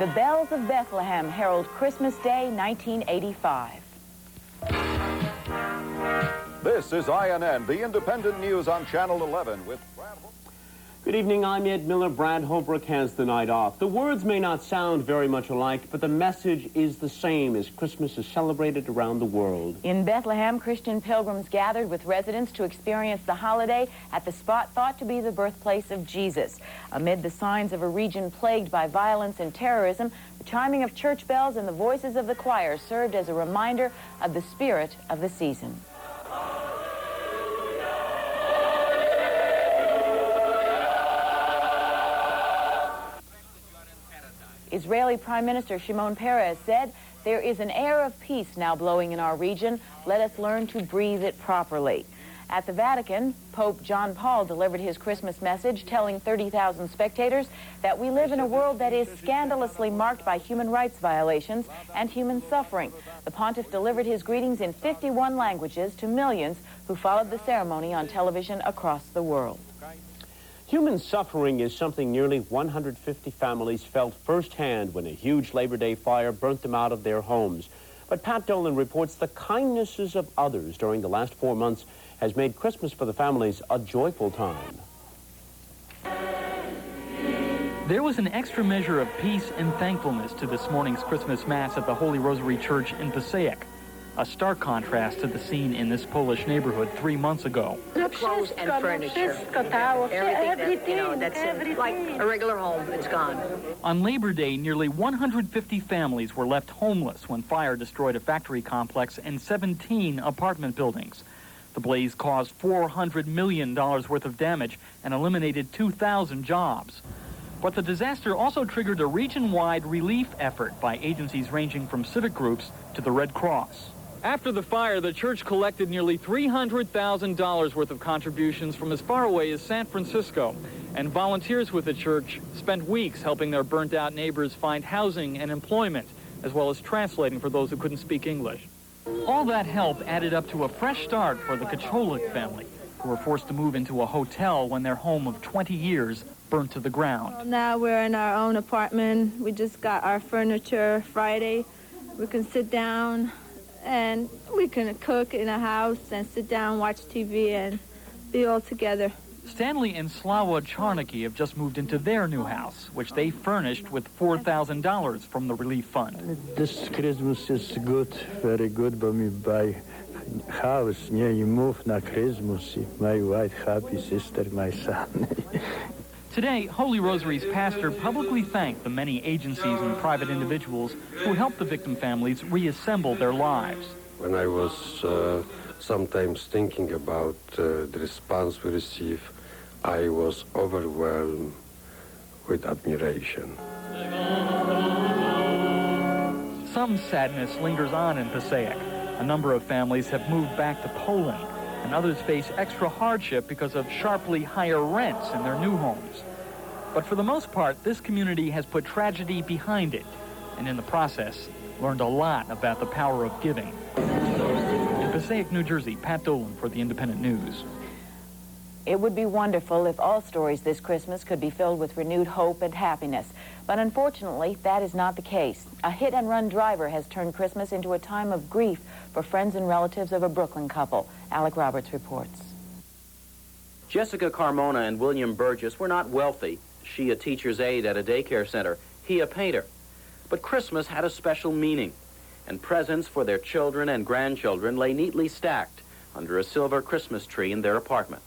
The bells of Bethlehem herald Christmas Day, 1985. This is INN, the independent news on Channel 11 with Brad. Good evening, I'm Ed Miller. Brad Holbrook has the night off. The words may not sound very much alike, but the message is the same as Christmas is celebrated around the world. In Bethlehem, Christian pilgrims gathered with residents to experience the holiday at the spot thought to be the birthplace of Jesus. Amid the signs of a region plagued by violence and terrorism, the chiming of church bells and the voices of the choir served as a reminder of the spirit of the season. Israeli Prime Minister Shimon Peres said, "There is an air of peace now blowing in our region. Let us learn to breathe it properly." At the Vatican, Pope John Paul delivered his Christmas message, telling 30,000 spectators that we live in a world that is scandalously marked by human rights violations and human suffering. The pontiff delivered his greetings in 51 languages to millions who followed the ceremony on television across the world. Human suffering is something nearly 150 families felt firsthand when a huge Labor Day fire burnt them out of their homes. But Pat Dolan reports the kindnesses of others during the last 4 months has made Christmas for the families a joyful time. There was an extra measure of peace and thankfulness to this morning's Christmas Mass at the Holy Rosary Church in Passaic. A stark contrast to the scene in this Polish neighborhood 3 months ago. Clothes and furniture, everything that's in, like a regular home, it's gone. On Labor Day, nearly 150 families were left homeless when fire destroyed a factory complex and 17 apartment buildings. The blaze caused $400 million worth of damage and eliminated 2,000 jobs. But the disaster also triggered a region-wide relief effort by agencies ranging from civic groups to the Red Cross. After the fire, the church collected nearly $300,000 worth of contributions from as far away as San Francisco, and volunteers with the church spent weeks helping their burnt-out neighbors find housing and employment, as well as translating for those who couldn't speak English. All that help added up to a fresh start for the Kacholik family, who were forced to move into a hotel when their home of 20 years burnt to the ground. Well, now we're in our own apartment. We just got our furniture Friday. We can sit down and we can cook in a house and sit down, watch TV, and be all together. Stanley and Slava Charnecki have just moved into their new house, which they furnished with $4,000 from the relief fund. This Christmas is good, very good, but we buy house, you move na Christmas, my wife, happy sister, my son. Today, Holy Rosary's pastor publicly thanked the many agencies and private individuals who helped the victim families reassemble their lives. When I was sometimes thinking about the response we received, I was overwhelmed with admiration. Some sadness lingers on in Passaic. A number of families have moved back to Poland, and others face extra hardship because of sharply higher rents in their new homes. But for the most part, this community has put tragedy behind it, and in the process, learned a lot about the power of giving. In Passaic, New Jersey, Pat Dolan for the Independent News. It would be wonderful if all stories this Christmas could be filled with renewed hope and happiness. But unfortunately, that is not the case. A hit-and-run driver has turned Christmas into a time of grief for friends and relatives of a Brooklyn couple. Alec Roberts reports. Jessica Carmona and William Burgess were not wealthy. She a teacher's aide at a daycare center, he a painter. But Christmas had a special meaning, and presents for their children and grandchildren lay neatly stacked under a silver Christmas tree in their apartment.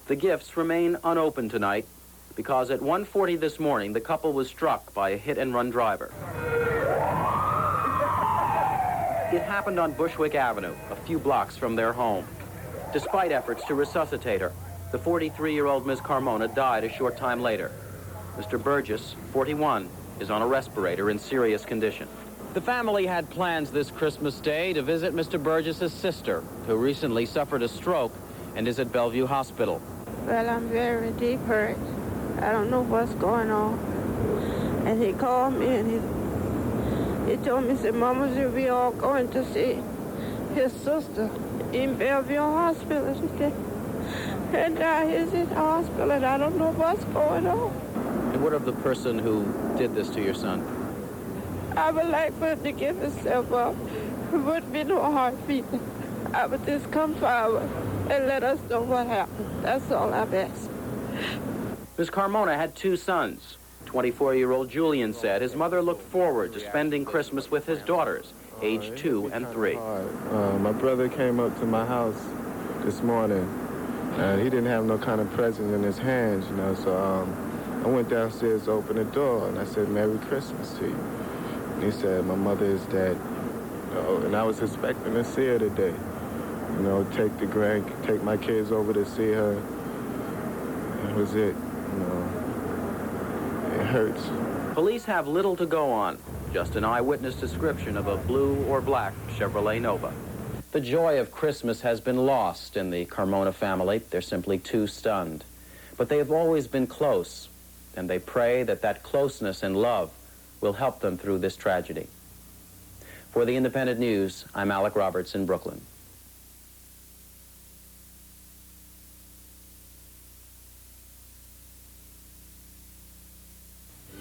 The gifts remain unopened tonight because at 1:40 this morning, the couple was struck by a hit-and-run driver. It happened on Bushwick Avenue, a few blocks from their home. Despite efforts to resuscitate her, the 43-year-old Ms. Carmona died a short time later. Mr. Burgess, 41, is on a respirator in serious condition. The family had plans this Christmas Day to visit Mr. Burgess's sister, who recently suffered a stroke and is at Bellevue Hospital. Well, I'm very deep hurt. I don't know what's going on. And he called me and he told me, he said, Mama, we all going to see his sister in Bellevue Hospital. He said, and he's in the hospital and I don't know what's going on. And what of the person who did this to your son? I would like for him to give himself up. It wouldn't be no hard feeling. I would just come forward and let us know what happened. That's all I'm asking. Ms. Carmona had 2 sons. 24-year-old Julian said his mother looked forward to spending Christmas with his daughters, aged 2 and 3. My brother came up to my house this morning, and he didn't have no kind of present in his hands, you know, so I went downstairs to open the door, and I said, "Merry Christmas to you." And he said, "My mother is dead." You know, and I was expecting to see her today. You know, take my kids over to see her. That was it, you know. It hurts. Police have little to go on, just an eyewitness description of a blue or black Chevrolet Nova. The joy of Christmas has been lost in the Carmona family. They're simply too stunned. But they have always been close, and they pray that that closeness and love will help them through this tragedy. For the Independent News, I'm Alec Roberts in Brooklyn.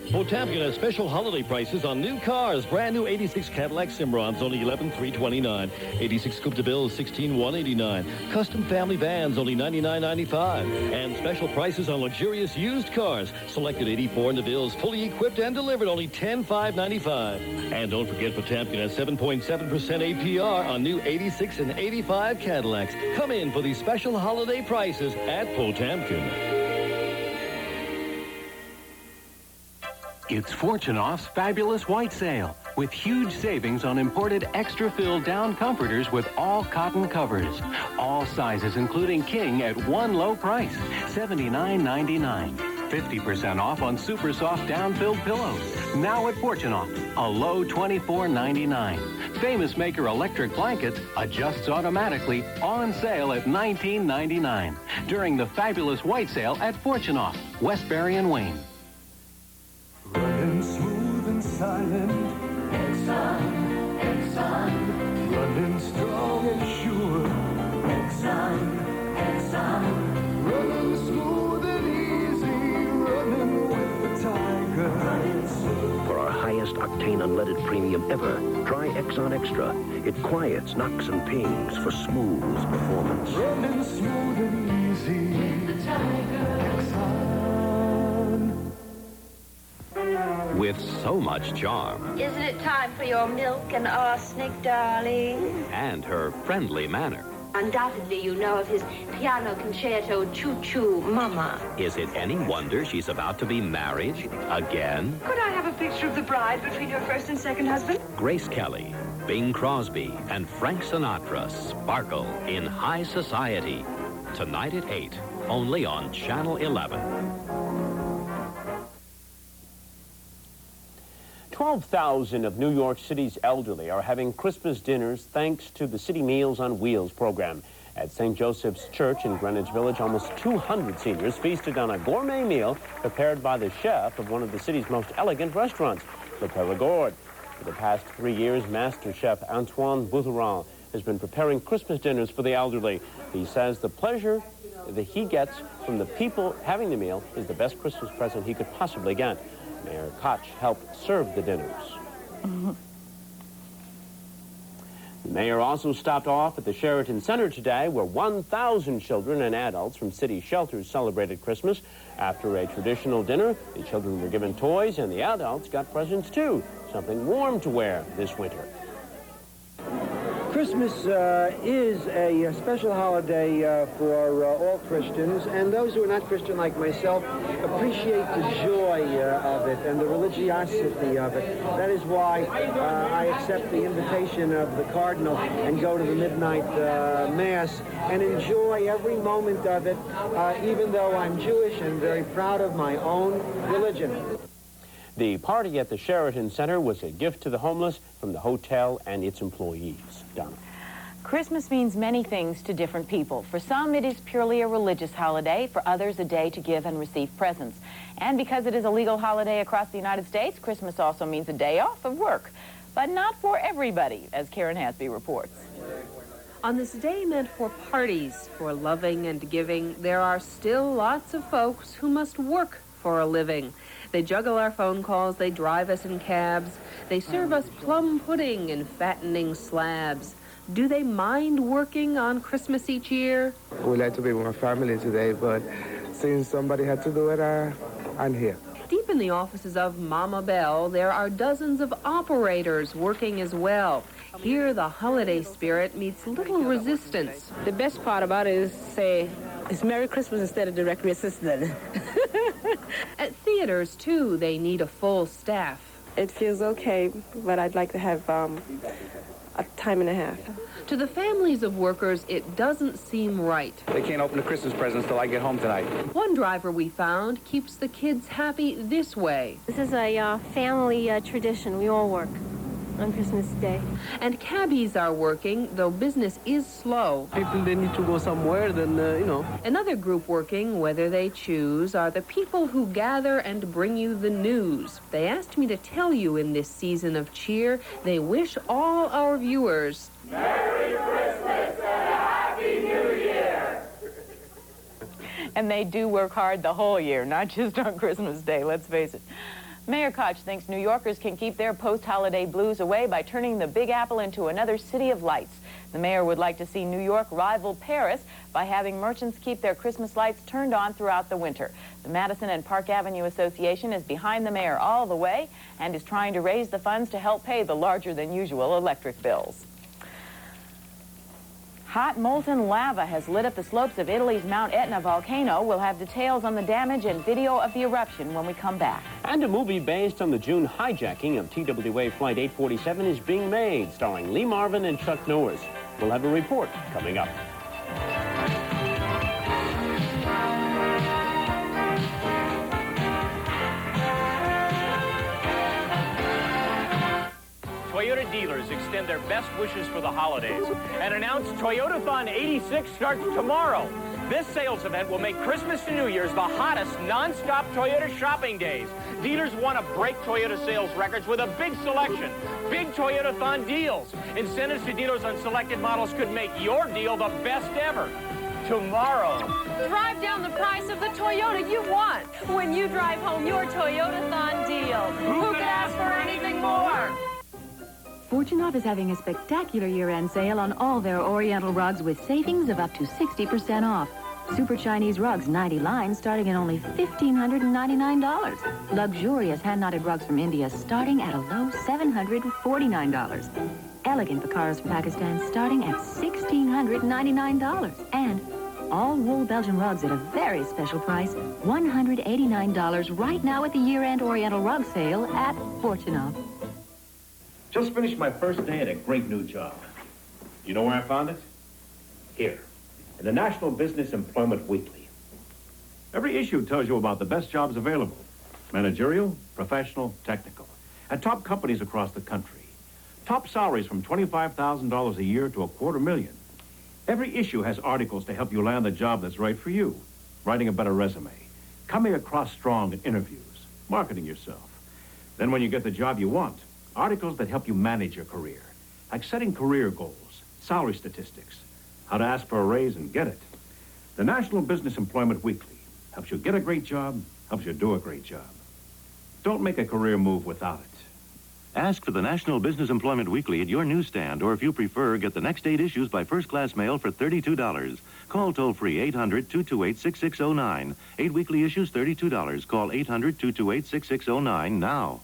Potamkin has special holiday prices on new cars. Brand new 86 Cadillac Cimarrons, only $11,329. 86 Coupe de Ville, $16,189. Custom family vans, only $99.95. And special prices on luxurious used cars. Selected 84 DeVilles, fully equipped and delivered, only $10,595. And don't forget, Potamkin has 7.7% APR on new 86 and 85 Cadillacs. Come in for these special holiday prices at Potamkin. It's Fortunoff's Fabulous White Sale, with huge savings on imported extra-filled down comforters with all cotton covers. All sizes, including king, at one low price, $79.99. 50% off on super soft down-filled pillows. Now at Fortunoff, a low $24.99. Famous Maker electric blankets adjusts automatically, on sale at $19.99. During the Fabulous White Sale at Fortunoff, Westbury and Wayne. Running smooth and silent, Exxon, Exxon. Running strong and sure, Exxon, Exxon. Running smooth and easy, running with the tiger. Running smooth. For our highest octane unleaded premium ever, try Exxon Extra. It quiets knocks and pings for smooth performance. Running smooth and easy, with the tiger, Exxon. With so much charm. Isn't it time for your milk and arsenic, darling? And her friendly manner. Undoubtedly, you know of his piano concerto, Choo Choo Mama. Is it any wonder she's about to be married again? Could I have a picture of the bride between your first and second husband? Grace Kelly, Bing Crosby, and Frank Sinatra sparkle in high society. Tonight at 8, only on Channel 11. 12,000 of New York City's elderly are having Christmas dinners thanks to the City Meals on Wheels program. At St. Joseph's Church in Greenwich Village, almost 200 seniors feasted on a gourmet meal prepared by the chef of one of the city's most elegant restaurants, Le Perigord. For the past 3 years, Master Chef Antoine Boutherin has been preparing Christmas dinners for the elderly. He says the pleasure that he gets from the people having the meal is the best Christmas present he could possibly get. Mayor Koch helped serve the dinners. The mayor also stopped off at the Sheraton Center today, where 1,000 children and adults from city shelters celebrated Christmas. After a traditional dinner, the children were given toys and the adults got presents too, something warm to wear this winter. Christmas is a special holiday for all Christians, and those who are not Christian like myself appreciate the joy of it and the religiosity of it. That is why I accept the invitation of the Cardinal and go to the midnight Mass and enjoy every moment of it, even though I'm Jewish and very proud of my own religion. The party at the Sheraton Center was a gift to the homeless from the hotel and its employees. Donna. Christmas means many things to different people. For some, it is purely a religious holiday. For others, a day to give and receive presents. And because it is a legal holiday across the United States, Christmas also means a day off of work. But not for everybody, as Karen Hasby reports. On this day meant for parties, for loving and giving, there are still lots of folks who must work for a living. They juggle our phone calls, they drive us in cabs, they serve us plum pudding in fattening slabs. Do they mind working on Christmas each year? We like to be with my family today, but since somebody had to do it, I'm here. Deep in the offices of Mama Bell, there are dozens of operators working as well. Here, the holiday spirit meets little resistance. The best part about it is, say, it's Merry Christmas instead of Directory Assistant. At theaters, too, they need a full staff. It feels okay, but I'd like to have a time and a half. To the families of workers, it doesn't seem right. They can't open the Christmas presents till I get home tonight. One driver we found keeps the kids happy this way. This is a family tradition. We all work on Christmas Day. And cabbies are working, though business is slow. People, they need to go somewhere, then, Another group working, whether they choose, are the people who gather and bring you the news. They asked me to tell you in this season of cheer, they wish all our viewers Merry Christmas and a Happy New Year! And they do work hard the whole year, not just on Christmas Day, let's face it. Mayor Koch thinks New Yorkers can keep their post-holiday blues away by turning the Big Apple into another city of lights. The mayor would like to see New York rival Paris by having merchants keep their Christmas lights turned on throughout the winter. The Madison and Park Avenue Association is behind the mayor all the way and is trying to raise the funds to help pay the larger-than-usual electric bills. Hot molten lava has lit up the slopes of Italy's Mount Etna volcano. We'll have details on the damage and video of the eruption when we come back. And a movie based on the June hijacking of TWA Flight 847 is being made, starring Lee Marvin and Chuck Norris. We'll have a report coming up. Toyota dealers extend their best wishes for the holidays and announce Toyotathon 86 starts tomorrow. This sales event will make Christmas to New Year's the hottest non-stop Toyota shopping days. Dealers want to break Toyota sales records with a big selection, big Toyotathon deals. Incentives to dealers on selected models could make your deal the best ever. Tomorrow. Drive down the price of the Toyota you want when you drive home your Toyotathon deal. Who could ask for anything more? Fortunoff is having a spectacular year-end sale on all their Oriental rugs with savings of up to 60% off. Super Chinese rugs, 90 lines, starting at only $1,599. Luxurious hand-knotted rugs from India, starting at a low $749. Elegant Bakaras from Pakistan, starting at $1,699. And all wool Belgian rugs at a very special price, $189 right now at the year-end Oriental rug sale at Fortunoff. Just finished my first day at a great new job. You know where I found it? Here, in the National Business Employment Weekly. Every issue tells you about the best jobs available. Managerial, professional, technical. At top companies across the country. Top salaries from $25,000 a year to $250,000. Every issue has articles to help you land the job that's right for you. Writing a better resume. Coming across strong in interviews. Marketing yourself. Then when you get the job you want, articles that help you manage your career, like setting career goals, salary statistics, how to ask for a raise and get it. The National Business Employment Weekly helps you get a great job, helps you do a great job. Don't make a career move without it. Ask for the National Business Employment Weekly at your newsstand, or if you prefer, get the next 8 issues by first-class mail for $32. Call toll-free 800-228-6609. 8 weekly issues, $32. Call 800-228-6609 now.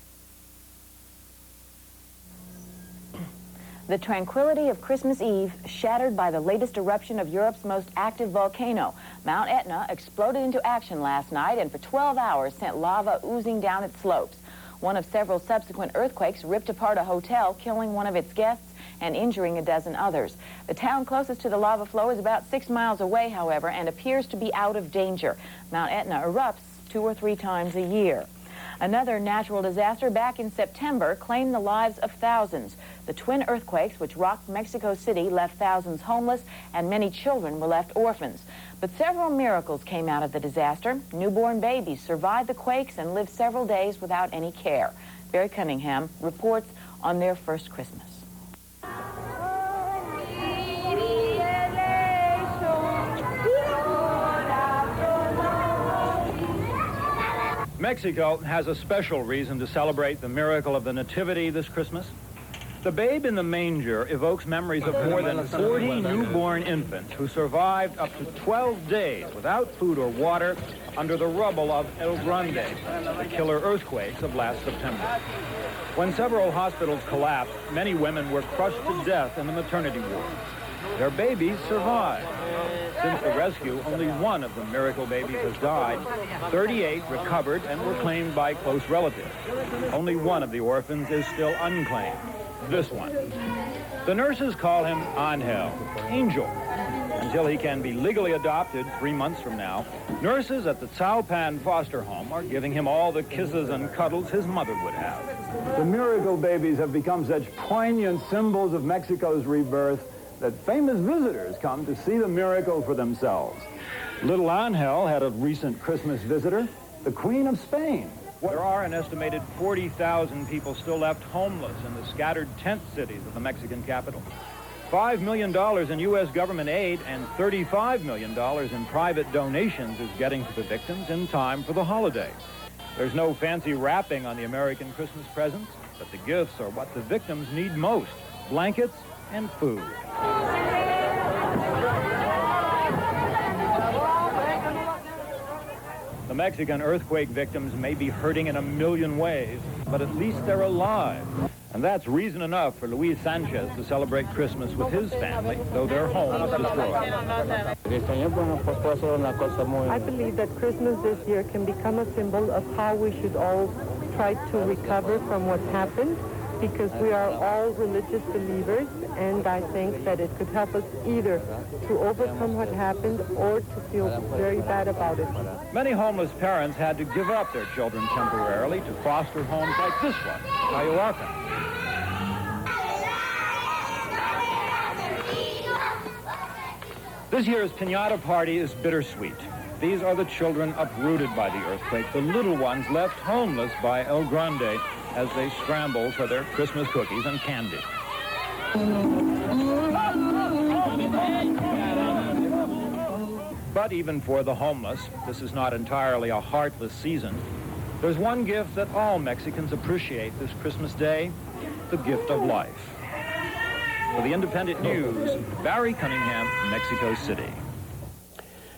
The tranquility of Christmas Eve shattered by the latest eruption of Europe's most active volcano. Mount Etna exploded into action last night and for 12 hours sent lava oozing down its slopes. One of several subsequent earthquakes ripped apart a hotel, killing one of its guests and injuring a dozen others. The town closest to the lava flow is about 6 miles away, however, and appears to be out of danger. Mount Etna erupts 2 or 3 times a year. Another natural disaster back in September claimed the lives of thousands. The twin earthquakes, which rocked Mexico City, left thousands homeless, and many children were left orphans. But several miracles came out of the disaster. Newborn babies survived the quakes and lived several days without any care. Barry Cunningham reports on their first Christmas. Mexico has a special reason to celebrate the miracle of the Nativity this Christmas. The babe in the manger evokes memories of more than 40 newborn infants who survived up to 12 days without food or water under the rubble of El Grande, the killer earthquakes of last September. When several hospitals collapsed, many women were crushed to death in the maternity ward. Their babies survived. Since the rescue, only one of the miracle babies has died. 38 recovered and were claimed by close relatives. Only one of the orphans is still unclaimed. This one. The nurses call him Angel, Angel, until he can be legally adopted 3 months from now. Nurses at the Taupan foster home are giving him all the kisses and cuddles his mother would have. The miracle babies have become such poignant symbols of Mexico's rebirth that famous visitors come to see the miracle for themselves. Little Angel had a recent Christmas visitor, the Queen of Spain. There are an estimated 40,000 people still left homeless in the scattered tent cities of the Mexican capital. $5 million in U.S. government aid and $35 million in private donations is getting to the victims in time for the holiday. There's no fancy wrapping on the American Christmas presents, but the gifts are what the victims need most: blankets and food. The Mexican earthquake victims may be hurting in a million ways, but at least they're alive. And that's reason enough for Luis Sanchez to celebrate Christmas with his family, though their home is destroyed. I believe that Christmas this year can become a symbol of how we should all try to recover from what's happened, because we are all religious believers, and I think that it could help us either to overcome what happened or to feel very bad about it. Many homeless parents had to give up their children temporarily to foster homes like this one, Ayahuasca. This year's piñata party is bittersweet. These are the children uprooted by the earthquake, the little ones left homeless by El Grande as they scramble for their Christmas cookies and candy. But even for the homeless, this is not entirely a heartless season. There's one gift that all Mexicans appreciate this Christmas Day: the gift of life. For the Independent News, Barry Cunningham, Mexico City.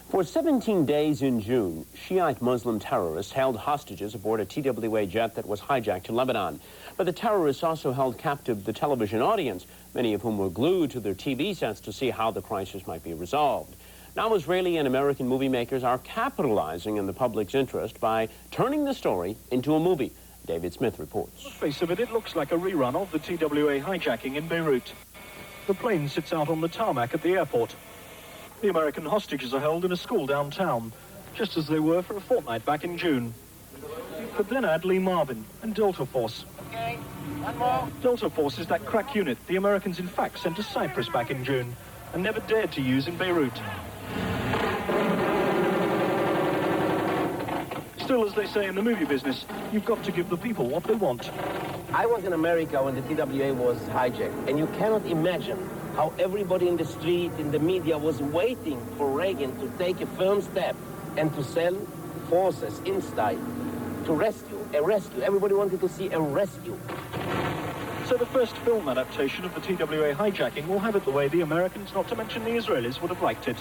For 17 days in June, Shiite Muslim terrorists held hostages aboard a TWA jet that was hijacked to Lebanon. But the terrorists also held captive the television audience, many of whom were glued to their TV sets to see how the crisis might be resolved. Now Israeli and American movie makers are capitalizing on the public's interest by turning the story into a movie. David Smith reports. On the face of it, it looks like a rerun of the TWA hijacking in Beirut. The plane sits out on the tarmac at the airport. The American hostages are held in a school downtown, just as they were for a fortnight back in June. But then add Lee Marvin and Delta Force. Okay, one more. Delta Force is that crack unit the Americans in fact sent to Cyprus back in June and never dared to use in Beirut. Still, as they say in the movie business, you've got to give the people what they want. I was in America when the TWA was hijacked, and you cannot imagine how everybody in the street, in the media, was waiting for Reagan to take a firm step and to send forces inside to a rescue. Everybody wanted to see a rescue. So the first film adaptation of the TWA hijacking will have it the way the Americans, not to mention the Israelis, would have liked it.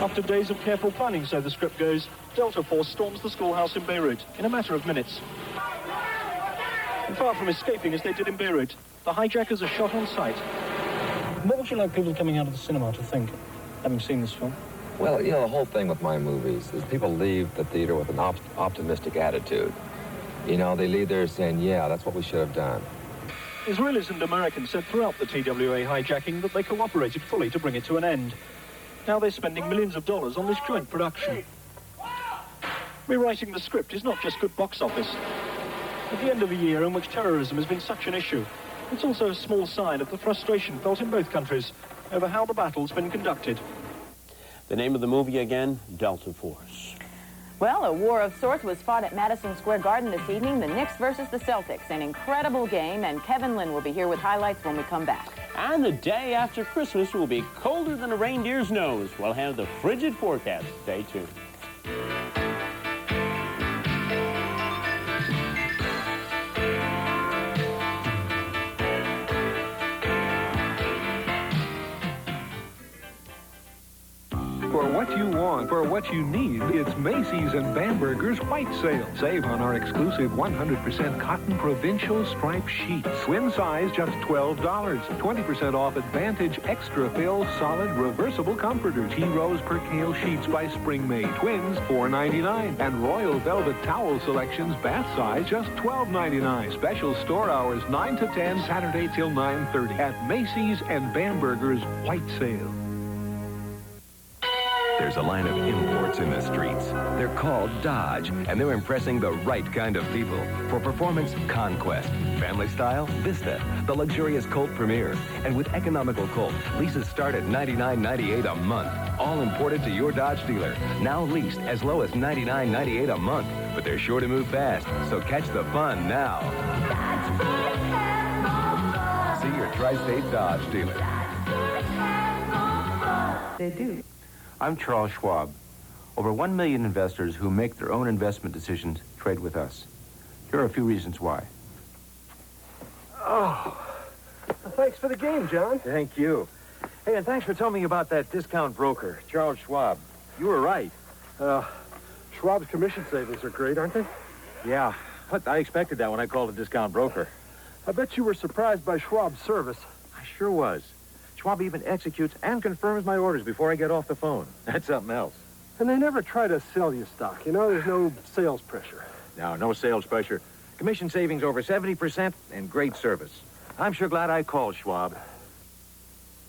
After days of careful planning, so the script goes, Delta Force storms the schoolhouse in Beirut in a matter of minutes. And far from escaping as they did in Beirut, the hijackers are shot on sight. What would you like people coming out of the cinema to think, having seen this film? Well, you know, the whole thing with my movies is people leave the theater with an optimistic attitude. You know, they leave there saying, yeah, that's what we should have done. Israelis and Americans said throughout the TWA hijacking that they cooperated fully to bring it to an end. Now they're spending millions of dollars on this joint production. Rewriting the script is not just good box office. At the end of a year in which terrorism has been such an issue, it's also a small sign of the frustration felt in both countries over how the battle's been conducted. The name of the movie again, Delta Force. Well, a war of sorts was fought at Madison Square Garden this evening, the Knicks versus the Celtics. An incredible game, and Kevin Lynn will be here with highlights when we come back. And the day after Christmas will be colder than a reindeer's nose. We'll have the frigid forecast. Stay tuned. on. For what you need, it's Macy's and Bamberger's White Sale. Save on our exclusive 100% cotton provincial striped sheets. Twin size, just $12. 20% off Advantage Extra Fill Solid Reversible Comforters. Tea Rose Percale Sheets by Spring May. Twins, $4.99. And Royal Velvet Towel Selections bath size, just $12.99. Special store hours 9 to 10, Saturday till 9:30 at Macy's and Bamberger's White Sale. There's a line of imports in the streets. They're called Dodge, and they're impressing the right kind of people. For performance, Conquest. Family style, Vista. The luxurious Colt Premier. And with economical Colt, leases start at $99.98 a month. All imported to your Dodge dealer. Now leased as low as $99.98 a month. But they're sure to move fast, so catch the fun now. See your Tri-State Dodge dealer. They do. I'm Charles Schwab. Over 1 million investors who make their own investment decisions trade with us. Here are a few reasons why. Oh, thanks for the game, John. Thank you. Hey, and thanks for telling me about that discount broker, Charles Schwab. You were right. Schwab's commission savings are great, aren't they? Yeah, but I expected that when I called a discount broker. I bet you were surprised by Schwab's service. I sure was. Schwab even executes and confirms my orders before I get off the phone. That's something else. And they never try to sell you stock. You know, there's no sales pressure. No sales pressure. Commission savings over 70% and great service. I'm sure glad I called Schwab.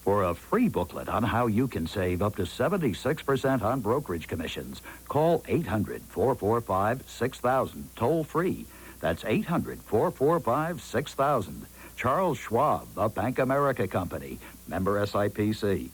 For a free booklet on how you can save up to 76% on brokerage commissions, call 800-445-6000, toll free. That's 800-445-6000. Charles Schwab, the Bank America Company, member SIPC.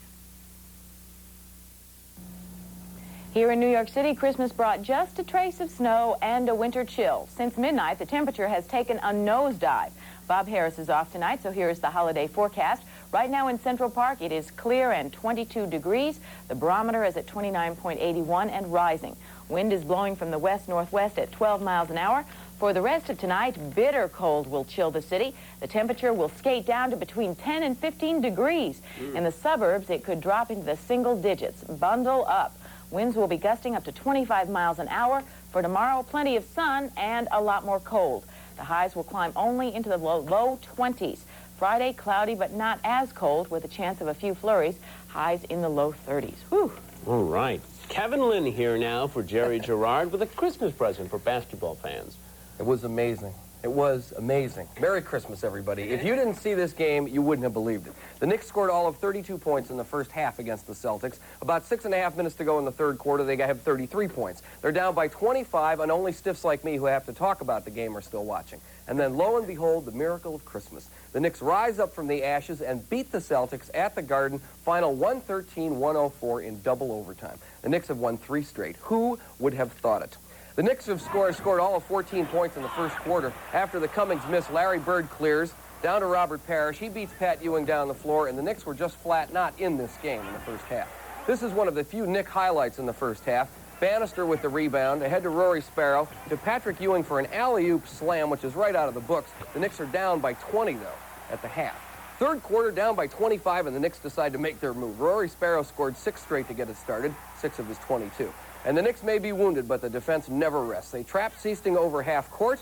Here in New York City, Christmas brought just a trace of snow and a winter chill. Since midnight, the temperature has taken a nosedive. Bob Harris is off tonight, so here's the holiday forecast. Right now in Central Park, it is clear and 22 degrees. The barometer is at 29.81 and rising. Wind is blowing from the west-northwest at 12 miles an hour. For the rest of tonight, bitter cold will chill the city. The temperature will skate down to between 10 and 15 degrees. In the suburbs, it could drop into the single digits. Bundle up. Winds will be gusting up to 25 miles an hour. For tomorrow, plenty of sun and a lot more cold. The highs will climb only into the low 20s. Friday, cloudy but not as cold with a chance of a few flurries. Highs in the low 30s. Whew. All right. Kevin Lynn here now for Jerry Gerard with a Christmas present for basketball fans. It was amazing. It was amazing. Merry Christmas, everybody. If you didn't see this game, you wouldn't have believed it. The Knicks scored all of 32 points in the first half against the Celtics. About 6.5 minutes to go in the third quarter, they have 33 points. They're down by 25, and only stiffs like me who have to talk about the game are still watching. And then, lo and behold, the miracle of Christmas. The Knicks rise up from the ashes and beat the Celtics at the Garden, final 113-104 in double overtime. The Knicks have won 3 straight. Who would have thought it? The Knicks have scored all of 14 points in the first quarter. After the Cummings miss, Larry Bird clears down to Robert Parrish. He beats Pat Ewing down the floor, and the Knicks were just flat not in this game in the first half. This is one of the few Knick highlights in the first half. Bannister with the rebound, ahead to Rory Sparrow, to Patrick Ewing for an alley-oop slam, which is right out of the books. The Knicks are down by 20, though, at the half. Third quarter, down by 25, and the Knicks decide to make their move. Rory Sparrow scored 6 straight to get it started, 6 of his 22. And the Knicks may be wounded, but the defense never rests. They trap Seasting over half court.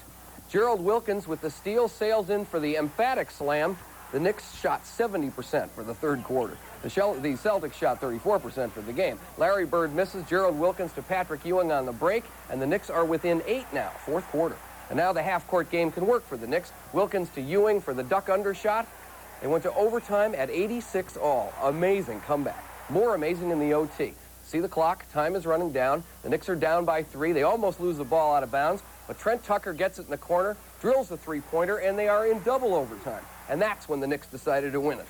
Gerald Wilkins with the steal sails in for the emphatic slam. The Knicks shot 70% for the third quarter. The Celtics shot 34% for the game. Larry Bird misses. Gerald Wilkins to Patrick Ewing on the break, and the Knicks are within 8 now, fourth quarter. And now the half-court game can work for the Knicks. Wilkins to Ewing for the duck-under shot. They went to overtime at 86 all. Amazing comeback. More amazing in the OT. See the clock. Time is running down. The Knicks are down by 3. They almost lose the ball out of bounds, but Trent Tucker gets it in the corner, drills the three-pointer, and they are in double overtime. And that's when the Knicks decided to win it.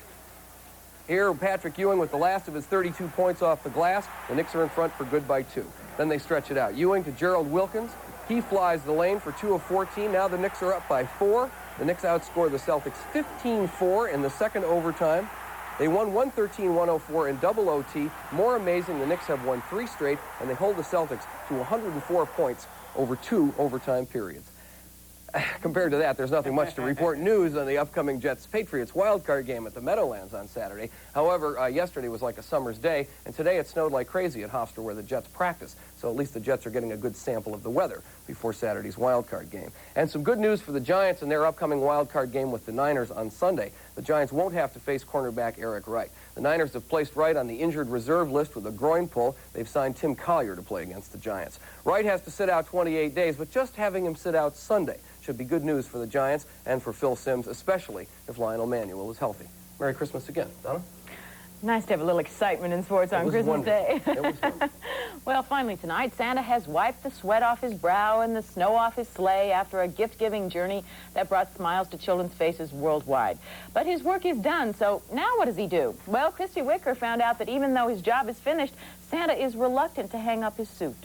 Here, Patrick Ewing with the last of his 32 points off the glass. The Knicks are in front for good by 2. Then they stretch it out. Ewing to Gerald Wilkins. He flies the lane for 2 of 14. Now the Knicks are up by 4. The Knicks outscore the Celtics 15-4 in the second overtime. They won 113-104 in double OT. More amazing, the Knicks have won 3 straight, and they hold the Celtics to 104 points over 2 overtime periods. Compared to that, there's nothing much to report news on the upcoming Jets-Patriots wildcard game at the Meadowlands on Saturday. However, yesterday was like a summer's day, and today it snowed like crazy at Hofstra where the Jets practice. So at least the Jets are getting a good sample of the weather before Saturday's wildcard game. And some good news for the Giants in their upcoming wildcard game with the Niners on Sunday. The Giants won't have to face cornerback Eric Wright. The Niners have placed Wright on the injured reserve list with a groin pull. They've signed Tim Collier to play against the Giants. Wright has to sit out 28 days, but just having him sit out Sunday should be good news for the Giants and for Phil Simms, especially if Lionel Manuel is healthy. Merry Christmas again. Donna? Nice to have a little excitement in sports on Christmas Day. It was wonderful. Well, finally tonight, Santa has wiped the sweat off his brow and the snow off his sleigh after a gift-giving journey that brought smiles to children's faces worldwide. But his work is done, so now what does he do? Well, Christy Wicker found out that even though his job is finished, Santa is reluctant to hang up his suit.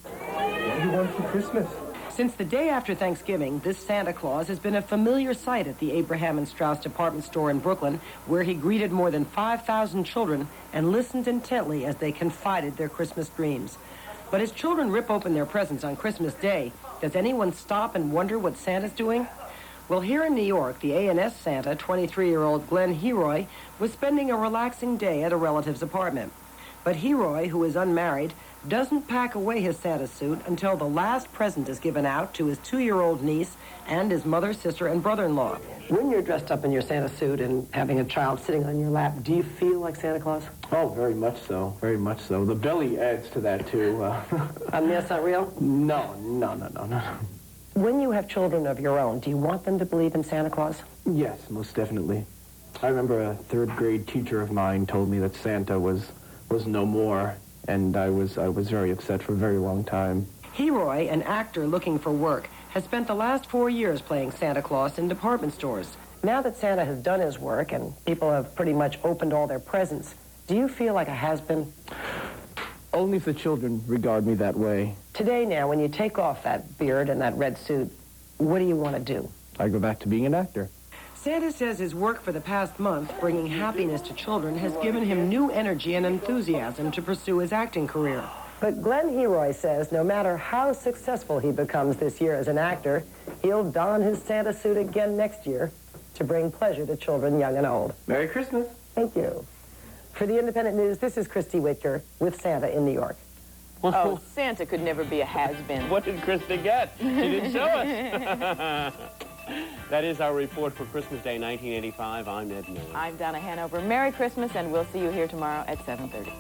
What do you want for Christmas? Since the day after Thanksgiving, this Santa Claus has been a familiar sight at the Abraham and Strauss department store in Brooklyn, where he greeted more than 5,000 children and listened intently as they confided their Christmas dreams. But as children rip open their presents on Christmas Day, does anyone stop and wonder what Santa's doing? Well, here in New York, the A&S Santa, 23-year-old Glenn Heroy, was spending a relaxing day at a relative's apartment. But Heroy, who is unmarried, doesn't pack away his Santa suit until the last present is given out to his 2-year-old niece and his mother, sister, and brother-in-law. When you're dressed up in your Santa suit and having a child sitting on your lap, do you feel like Santa Claus? Oh, very much so. Very much so. The belly adds to that, too. I mean, that's not real? No. When you have children of your own, do you want them to believe in Santa Claus? Yes, most definitely. I remember a third-grade teacher of mine told me that Santa was no more, and I was very upset for a very long time. Heroy, an actor looking for work, has spent the last 4 years playing Santa Claus in department stores. Now that Santa has done his work and people have pretty much opened all their presents, do you feel like a has-been? Only if the children regard me that way. Today now, when you take off that beard and that red suit, what do you want to do? I go back to being an actor. Santa says his work for the past month, bringing happiness to children, has given him new energy and enthusiasm to pursue his acting career. But Glenn Heroy says no matter how successful he becomes this year as an actor, he'll don his Santa suit again next year to bring pleasure to children young and old. Merry Christmas. Thank you. For the Independent News, this is Christy Whitker with Santa in New York. Oh, Santa could never be a has-been. What did Krista get? She didn't show us. That is our report for Christmas Day 1985. I'm Ed Miller. I'm Donna Hanover. Merry Christmas, and we'll see you here tomorrow at 7:30.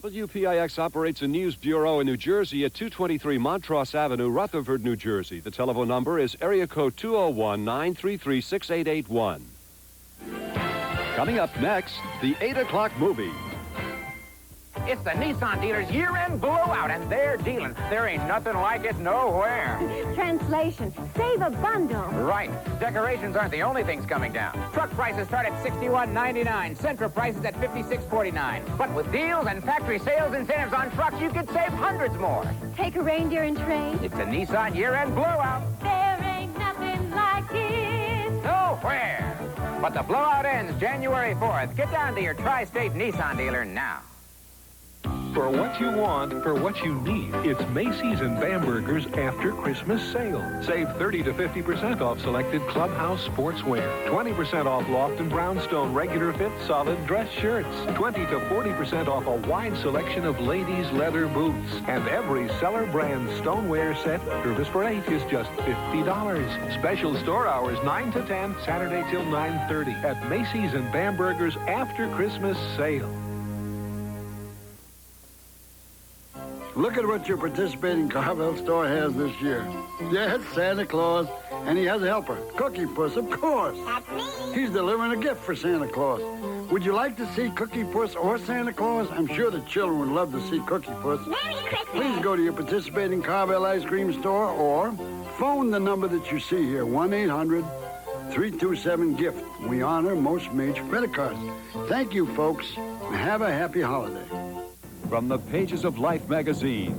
WPIX operates a news bureau in New Jersey at 223 Montross Avenue, Rutherford, New Jersey. The telephone number is area code 201-933-6881. Coming up next, the 8 o'clock movie. It's the Nissan dealer's year-end blowout, and they're dealing. There ain't nothing like it nowhere. Translation, save a bundle. Right. Decorations aren't the only things coming down. Truck prices start at $61.99. Sentra prices at $56.49. But with deals and factory sales incentives on trucks, you could save hundreds more. Take a reindeer and trade. It's a Nissan year-end blowout. There ain't nothing like it. Nowhere. But the blowout ends January 4th. Get down to your tri-state Nissan dealer now. For what you want, for what you need, it's Macy's and Bamberger's After Christmas Sale. Save 30 to 50% off selected Clubhouse sportswear. 20% off Loft and Brownstone regular fit solid dress shirts. 20 to 40% off a wide selection of ladies' leather boots. And every Cellar brand stoneware set, service for 8, is just $50. Special store hours 9 to 10, Saturday till 9:30 at Macy's and Bamberger's After Christmas Sale. Look at what your participating Carvel store has this year. Yes, Santa Claus, and he has a helper, Cookie Puss, of course. That's me. He's delivering a gift for Santa Claus. Would you like to see Cookie Puss or Santa Claus? I'm sure the children would love to see Cookie Puss. Merry Christmas. Please go to your participating Carvel ice cream store or phone the number that you see here, 1-800-327-GIFT. We honor most major credit cards. Thank you, folks. Have a happy holiday. From the pages of Life magazine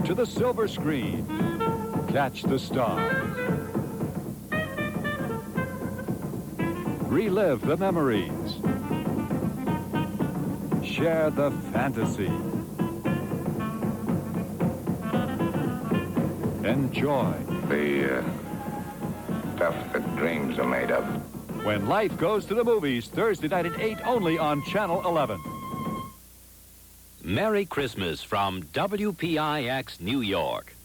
to the silver screen, catch the stars. Relive the memories. Share the fantasy. Enjoy. The stuff that dreams are made of. When Life Goes to the Movies, Thursday night at 8 only on Channel 11. Merry Christmas from WPIX New York.